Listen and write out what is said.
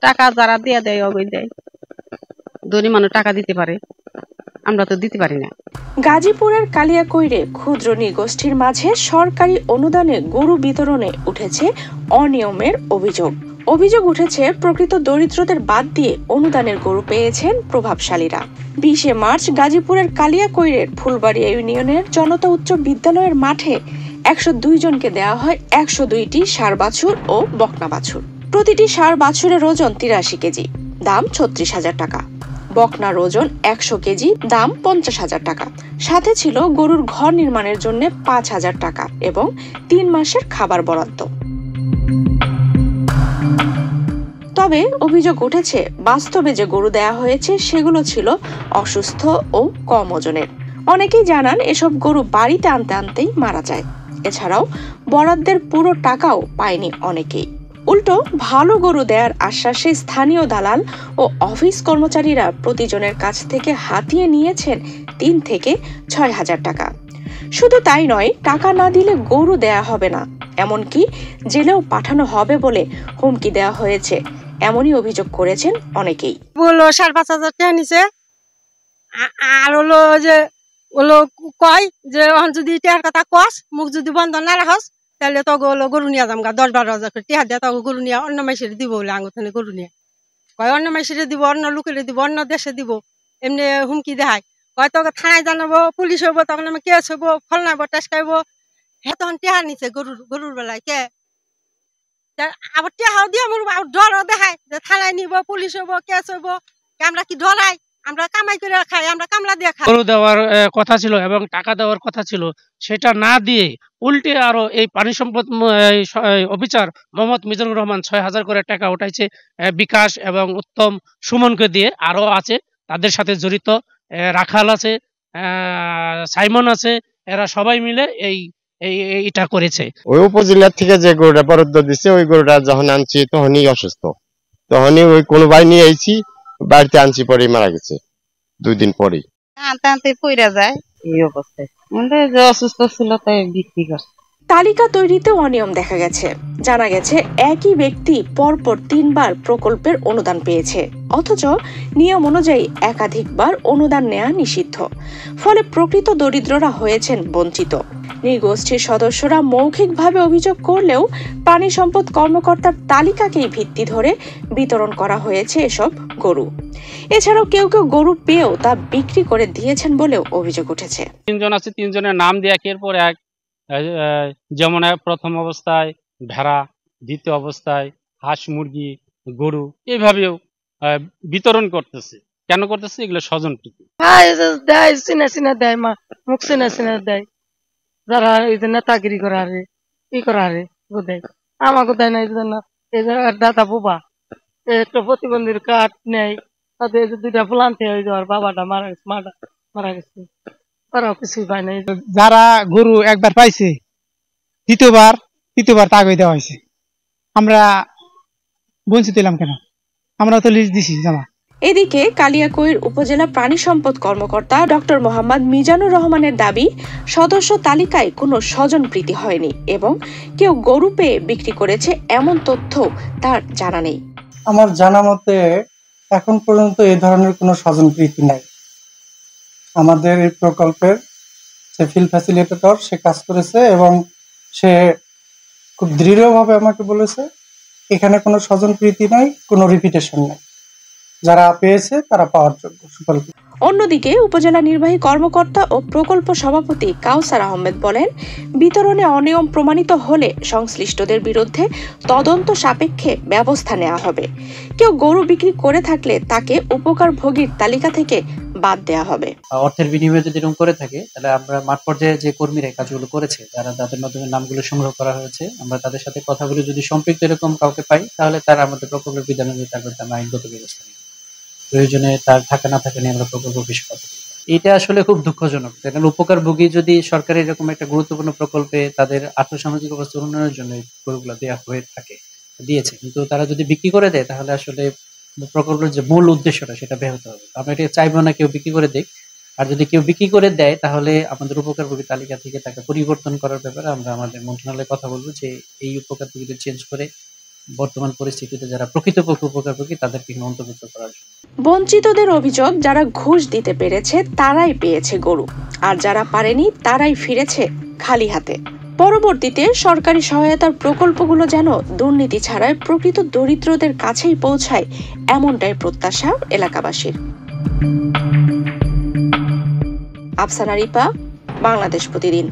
টাকা যারা দিয়ে দেয় ওই দেয়, ধনী মানুষ টাকা দিতে পারে, আমরা তো দিতে পারি না। গাজীপুরের কালিয়াকৈরে ক্ষুদ্র নৃগোষ্ঠীর মাঝে সরকারি অনুদানে গরু বিতরণে উঠেছে অনিয়মের অভিযোগ উঠেছে প্রকৃত দরিদ্রদের বাদ দিয়ে অনুদানের গরু পেয়েছেন প্রভাবশালীরা। 20 মার্চ গাজীপুরের কালিয়াকৈরের ফুলবাড়িয়া ইউনিয়নের জনতা উচ্চ বিদ্যালয়ের মাঠে 102 জনকে দেওয়া হয় 102টি ষাঁড় বাছুর ও বকনা বাছুর। প্রতিটি ষাঁড় বাছুরের ওজন 83 কেজি, দাম 36,000 টাকা। বকনার ওজন 100 কেজি, দাম 50,000 টাকা। সাথে ছিল গরুর ঘর নির্মাণের জন্য 5,000 টাকা এবং 3 মাসের খাবার বরাদ্দ। তবে অভিযোগ উঠেছে বাস্তবে যে গরু দেয়া হয়েছে সেগুলো ছিল অসুস্থ ও কম ওজনের। অনেকেই জানান এসব গরু বাড়িতে আনতে আনতেই মারা যায়। এছাড়াও বরাদ্দের পুরো টাকাও পায়নি অনেকেই। উল্টো ভালো গরু দেওয়ার আশ্বাসে স্থানীয় দালাল ও অফিস কর্মচারীরা প্রতিজনের কাছ থেকে হাতিয়ে নিয়েছেন 3 থেকে 6,000 টাকা। শুধু তাই নয়, টাকা না দিলে গরু দেয়া হবে না, এমনকি জেলেও পাঠানো হবে বলে হুমকি দেওয়া হয়েছে। এমনই অভিযোগ করেছেন অনেকেই। বললো 5,500 টাকা নিছে, আর হলো যে কয় যে যদি টাকার কথা কস, মুখ যদি বন্ধ না রাখস তাহলে তো গরু নিয়ে যাম গা 10-12,000 করে টাকা দিয়ে তখন গরু নিয়ে অন্য মাইসের দিব বলে আঙুথানে গরু নিয়ে কয় অন্য মাইসের দিব, অন্য লোকের দিব, অন্য দেশে দিব, এমনি হুমকি দেখায়। কয় তোকে থানায় জানাবো, পুলিশ হইব, তখন আমি কেস হইব, ফলনাইব, টেস্কাইব। হ্যাঁ তখন টাকা নিছে গরুর বেলায় কে আবার টাকাও দিয়ে আমার ডরও দেখায় যে থানায় নিব, পুলিশ হইব, কেস হইব। আমরা কি ডরাই? আমরা কামাই করে খাই, আমরা কামলা দিয়ে খাই। গরু দেওয়ার কথা ছিল এবং টাকা দেওয়ার কথা ছিল, সেটা না দিয়ে উল্টে আরো এই পানি সম্পদ অফিসার মোহাম্মদ মিজানুর রহমান 6,000 করে টাকা উঠাইছে বিকাশ এবং উত্তম সুমনকে দিয়ে। আরো আছে তাদের সাথে জড়িত, রাখাল আছে, সাইমন আছে, এরা সবাই মিলে এটা করেছে। ওই উপজেলার থেকে যে গরুটা বরাদ্দ দিছে, ওই গরুটা যখন আনছি তখনই অসুস্থ, তখনই ওই কোনো ভাই নিয়ে আইছি, বাড়িতে আনছি, পরেই মারা গেছে 2 দিন পরেই। আনতে আনতে পইরা যায় এই অবস্থায়, যে অসুস্থ ছিল তাই বিক্রি করছে। তালিকা তৈরিতে অনিয়ম দেখা গেছে। জানা গেছে একই ব্যক্তি পরপর 3 বার প্রকল্পের অনুদান পেয়েছে, অথচ নিয়ম অনুযায়ী একাধিকবার অনুদান নেওয়া নিষিদ্ধ। ফলে প্রকৃত দরিদ্ররা হয়েছেন বঞ্চিত। নৃগোষ্ঠীর সদস্যরা মৌখিকভাবে অভিযোগ করলেও প্রাণী সম্পদ কর্মকর্তার তালিকাকেই ভিত্তি ধরে বিতরণ করা হয়েছে এসব গরু। এছাড়াও কেউ কেউ গরু পেয়েও তা বিক্রি করে দিয়েছেন বলেও অভিযোগ উঠেছে। 3 জন আছে, 3 জনের নাম দিয়ে একের পর এক, যেমন প্রথম অবস্থায় ভেড়া, দ্বিতীয় অবস্থায় হাঁস, মুরগি, গরু, এইভাবেও বিতরণ করতেছে। কেন করতেছে? এগুলো স্বজন প্রীতি। দেয় চিনা চিনা দেয়, মা মুখ চিনা চিনা দেয়, যারা এই যে নেতাগিরি করা রে ই করা রে দেয়, আমাকে দেয় না। এই জন্য এই দাদা বুবা একটা প্রতিবন্ধীর কার্ড নেয়, তাদের 2টা ফুলান্তি হয়ে যাওয়ার, বাবাটা মারা গেছে, মাটা মারা গেছে, তারাও কিছুই পায় না। যারা গরু একবার পাইছে তৃতীয়বার তাগই দেওয়া হয়েছে। আমরা বঞ্চিত হলাম কেন? আমরা তো লিস্ট দিছি জমা। এদিকে কালিয়াকৈর উপজেলা প্রাণী সম্পদ কর্মকর্তা ডক্টর মোহাম্মদ মিজানুর রহমানের দাবি, সদস্য তালিকায় কোনো স্বজন প্রীতি হয়নি এবং কেউ গরু পেয়ে বিক্রি করেছে এমন তথ্য তার জানা নেই। আমার জানা মতে এখন পর্যন্ত এই ধরনের কোনো স্বজন প্রীতি নাই। আমাদের এই প্রকল্পের যে ফিল্ড ফ্যাসিলিটেটর, সে কাজ করেছে এবং সে খুব দৃঢ়ভাবে আমাকে বলেছে এখানে কোনো স্বজন প্রীতি নাই, কোনো রিপিটেশন নাই, যারা পেয়েছে তারা পাওয়ার যোগ্য। অন্যদিকে উপজেলা নির্বাহী কর্মকর্তা ও প্রকল্প সভাপতি কাউসার আহমেদ বলেন, বিতরণে অনিয়ম প্রমাণিত হলে সংশ্লিষ্টদের বিরুদ্ধে তদন্ত সাপেক্ষে ব্যবস্থা নেওয়া হবে। কেউ গরু বিক্রি করে থাকলে তাকে উপকারভোগীর তালিকা থেকে বাদ দেওয়া হবে। অর্থের বিনিময়ে যদি এরকম করে থাকে, তাহলে আমরা মাঠ পর্যায়ে যে কর্মীরা কাজগুলো করেছে, যারা তাদের মাধ্যমে নামগুলো সংগ্রহ করা হয়েছে, আমরা তাদের সাথে কথা বলে যদি সম্পৃক্ত এরকম কাউকে পাই, তাহলে তারা আমাদের প্রকল্পের বিধান অনুযায়ী তার বিরুদ্ধে আমরা আইনগত ব্যবস্থা নিই। প্রয়োজনে তার থাকা না থাকা নিয়ে আমরা প্রকল্প অফিসে কথা বলি। এটা আসলে খুব দুঃখজনক, কারণ উপকারভোগী যদি সরকারি এরকম একটা গুরুত্বপূর্ণ প্রকল্পে তাদের আর্থসামাজিক অবস্থা উন্নয়নের জন্য গরুগুলো দেওয়া হয়ে থাকে, দিয়েছে, কিন্তু তারা যদি বিক্রি করে দেয় তাহলে আসলে প্রকল্পের যে মূল উদ্দেশ্যটা সেটা ব্যাহত হবে। আমরা এটা চাইবো না কেউ বিক্রি করে দেয়। আর যদি কেউ বিক্রি করে দেয় তাহলে আমাদের উপকারভোগী তালিকা থেকে তাকে পরিবর্তন করার ব্যাপারে আমরা আমাদের মন্ত্রণালয়ে কথা বলবো, যে এই উপকারভোগীদের চেঞ্জ করে বর্তমান পরিস্থিতিতে যারা প্রকৃতপক্ষে উপকারভোগী তাদেরকে এখানে অন্তর্ভুক্ত করার জন্য। বঞ্চিতদের অভিযোগ, যারা ঘুষ দিতে পেরেছে তারাই পেয়েছে গরু, আর যারা পারেনি তারাই ফিরেছে খালি হাতে। পরবর্তীতে সরকারি সহায়তার প্রকল্পগুলো যেন দুর্নীতি ছাড়াই প্রকৃত দরিদ্রদের কাছেই পৌঁছায়, এমনটাই প্রত্যাশা এলাকাবাসীর। আফসানা রিপা, বাংলাদেশ প্রতিদিন।